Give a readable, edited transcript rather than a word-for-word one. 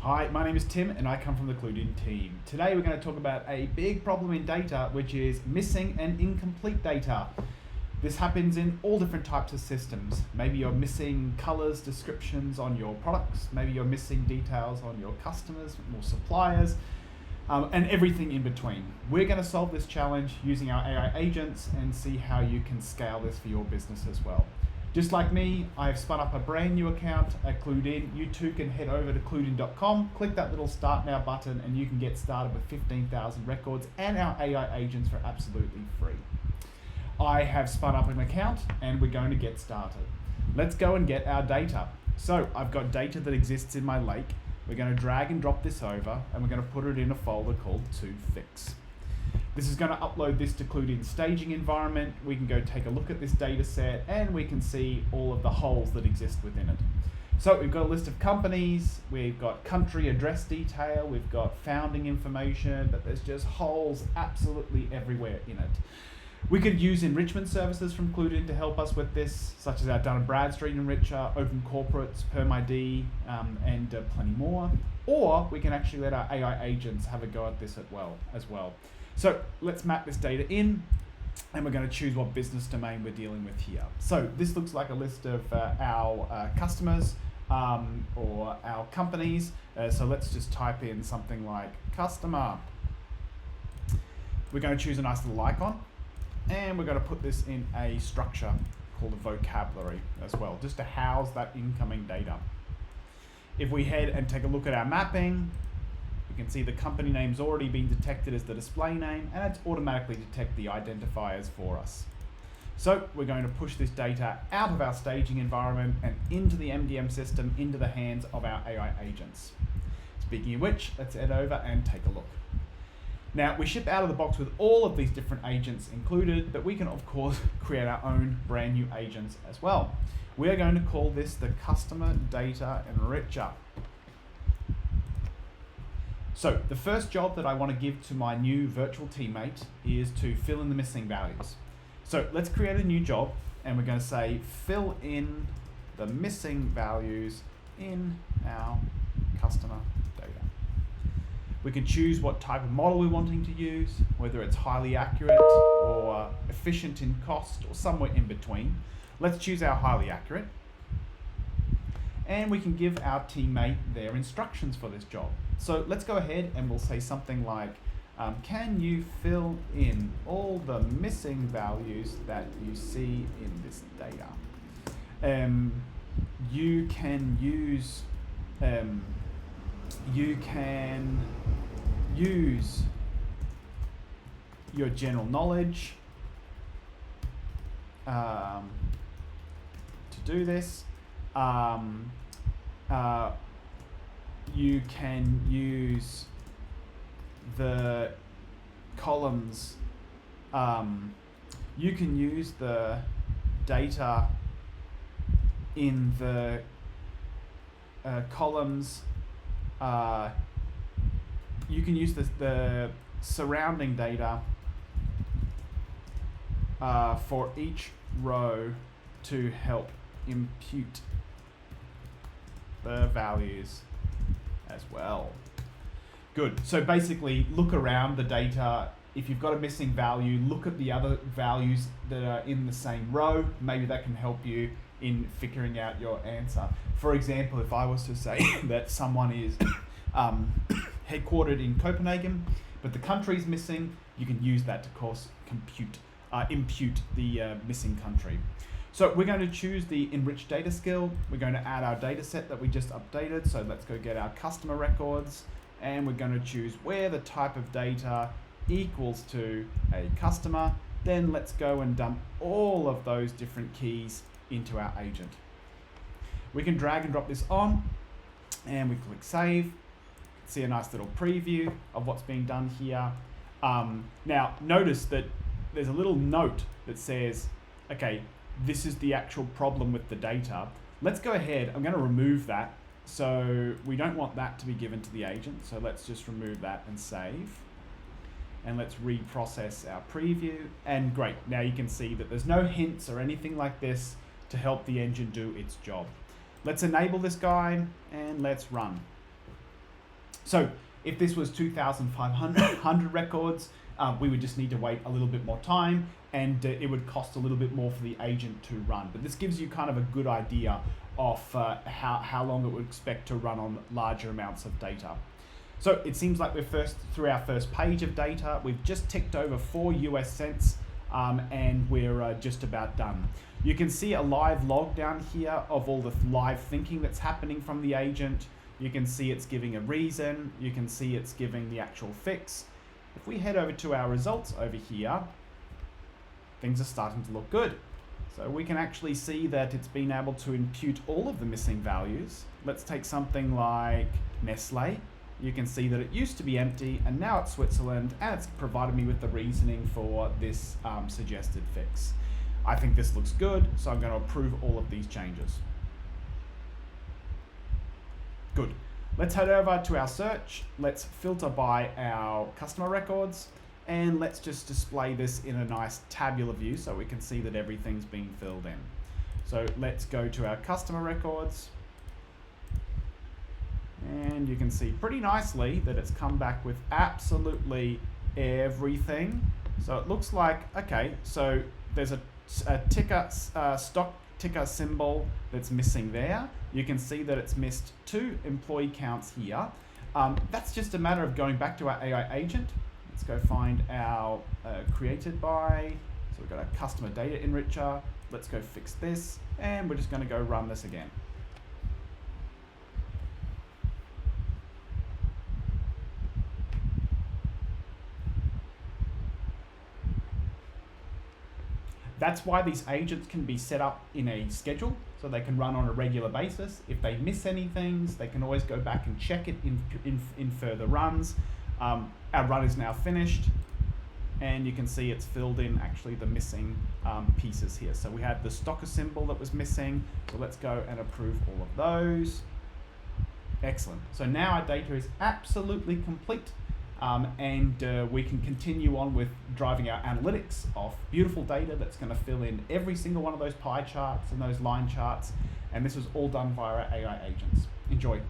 Hi, my name is Tim and I come from the CluedIn team. Today we're going to talk about a big problem in data, which is missing and incomplete data. This happens in all different types of systems. Maybe you're missing colors, descriptions on your products. Maybe you're missing details on your customers or suppliers, and everything in between. We're going to solve this challenge using our AI agents and see how you can scale this for your business as well. Just like me, I've spun up a brand new account at CluedIn. You too can head over to CluedIn.com, click that little Start Now button, and you can get started with 15,000 records and our AI agents for absolutely free. I have spun up an account and we're going to get started. Let's go and get our data. So I've got data that exists in my lake. We're going to drag and drop this over and we're going to put it in a folder called ToFix. This is going to upload this to CluedIn staging environment. We can go take a look at this data set and we can see all of the holes that exist within it. So we've got a list of companies, we've got country address detail, we've got founding information, but there's just holes absolutely everywhere in it. We could use enrichment services from CluedIn to help us with this, such as our Dun & Bradstreet Enricher, OpenCorporates, PermID, and plenty more. Or we can actually let our AI agents have a go at this as well. So let's map this data in, and we're going to choose what business domain we're dealing with here. So this looks like a list of our customers or our companies. So let's just type in something like customer. We're going to choose a nice little icon, and we're going to put this in a structure called a vocabulary as well, just to house that incoming data. If we head and take a look at our mapping, you can see the company name's already been detected as the display name, and it's automatically detect the identifiers for us. So we're going to push this data out of our staging environment and into the MDM system, into the hands of our AI agents. Speaking of which, let's head over and take a look. Now, we ship out of the box with all of these different agents included, but we can of course create our own brand new agents as well. We are going to call this the Customer Data Enricher. So the first job that I want to give to my new virtual teammate is to fill in the missing values. So let's create a new job and we're going to say fill in the missing values in our customer data. We can choose what type of model we're wanting to use, whether it's highly accurate or efficient in cost or somewhere in between. Let's choose our highly accurate. And we can give our teammate their instructions for this job. So let's go ahead and we'll say something like, can you fill in all the missing values that you see in this data? You can use your general knowledge to do this. You can use the columns, you can use the data in the columns, you can use the surrounding data for each row to help impute the values as well. Good. So basically look around the data. If you've got a missing value, look at the other values that are in the same row. Maybe that can help you in figuring out your answer. For example, if I was to say that someone is headquartered in Copenhagen, but the country is missing, you can use that to, of course, impute the missing country. So we're going to choose the Enrich Data skill. We're going to add our data set that we just updated. So let's go get our customer records, and we're going to choose where the type of data equals to a customer. Then let's go and dump all of those different keys into our agent. We can drag and drop this on, and we click save. See a nice little preview of what's being done here. Now notice that there's a little note that says, okay, this is the actual problem with the data. Let's go ahead, I'm going to remove that. So we don't want that to be given to the agent. So let's just remove that and save. And let's reprocess our preview. And great, now you can see that there's no hints or anything like this to help the engine do its job. Let's enable this guy and let's run. So if this was 2,500 records, we would just need to wait a little bit more time, and it would cost a little bit more for the agent to run. But this gives you kind of a good idea of how long it would expect to run on larger amounts of data. So it seems like we're through our first page of data. We've just ticked over 4 US cents, and we're just about done. You can see a live log down here of all the live thinking that's happening from the agent. You can see it's giving a reason. You can see it's giving the actual fix. If we head over to our results over here, things are starting to look good. So we can actually see that it's been able to impute all of the missing values. Let's take something like Nestlé. You can see that it used to be empty and now it's Switzerland, and it's provided me with the reasoning for this suggested fix. I think this looks good, so I'm going to approve all of these changes. Good. Let's head over to our search. Let's filter by our customer records, and let's just display this in a nice tabular view so we can see that everything's been filled in. So let's go to our customer records, and you can see pretty nicely that it's come back with absolutely everything. So it looks like, okay, so there's a ticker, stock ticker symbol that's missing there. You can see that it's missed 2 employee counts here. That's just a matter of going back to our AI agent. Let's go find our created by. So we've got our customer data enricher. Let's go fix this, and we're just going to go run this again. That's why these agents can be set up in a schedule, so they can run on a regular basis. If they miss any things, they can always go back and check it in further runs. Our run is now finished, and you can see it's filled in actually the missing pieces here. So we had the stocker symbol that was missing, so let's go and approve all of those. Excellent. So now our data is absolutely complete. And we can continue on with driving our analytics of beautiful data that's going to fill in every single one of those pie charts and those line charts. And this was all done via our AI agents. Enjoy.